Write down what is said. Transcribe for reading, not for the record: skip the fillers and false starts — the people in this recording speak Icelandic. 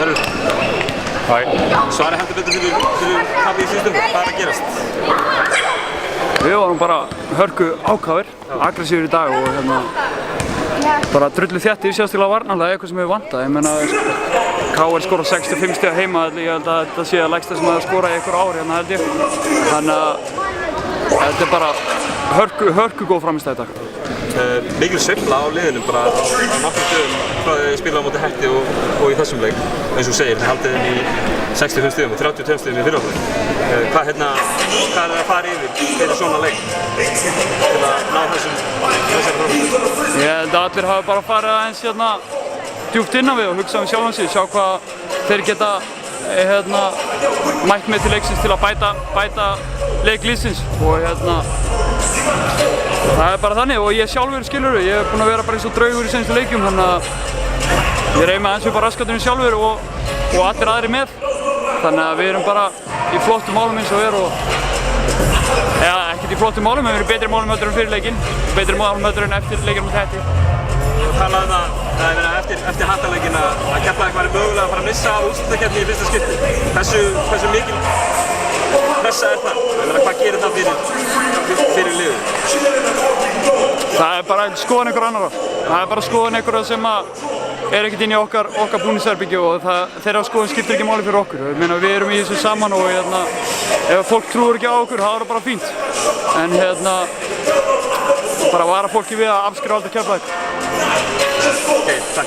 Hörru. Hæ. Svari heldur betur fyrir tapið í síðustum. Hvað er að gerast? Við vorum bara hörku ákafir, aggressífur í dag og bara drullu þéttir, sérstaklega varnarlega, eitthvað sem við vantað. Ég meina, KR skora 65 stiga heima, ég held að þetta sé að lægsta sem það skora í einhver ár hérna held ég. Þannig að þetta er bara hörku góð framistæð í dag. Mikil sveifla á liðinu bara á nokkrum stöðum frá því að ég spilaði á móti Hetti og í þessum leik. Eins og þú segir, þið haldið þeim í 65 stigum og 32 stigum í fyrirháleik. Hvað er það að fara yfir fyrir svona leik til að ná þessari framstöðu? Ég held að allir hafi bara farið aðeins djúpt innan við og hugsað sjálfan sig, sjá hvað þeir geta mætt með til leiksins til að bæta leik liðsins og það er bara þannig og ég sjálfur skilur ég er búinn að vera bara eins og draugur í seinustu leikjum þannig að ég reyði með aðeins við bara raskatunum sjálfur og allir aðri með þannig að við erum bara í flottum málum eins og ekkert í flottum málum en við erum betri málum en fyrir leikinn betri málum en eftir leikinn mot Hetti. Þú talaði eftir Hattaleikin að Keflavík væri mögulega að fara að missa úrslitakeppni í fyrsta skipti. Hversu mikil pressa er það? Hvað gerir það fyrir liðið? Það er bara skoðun einhver annara. Það er bara skoðun einhverja sem er ekkert inn í okkar búningsherbergi og þeirra skoðun skiptir ekki máli fyrir okkur. Við erum í þessu saman og ef fólk trúir ekki á okkur, það er bara fínt. En bara vara fólki við að afskrifa aldrei Keflavík. Ok, takk.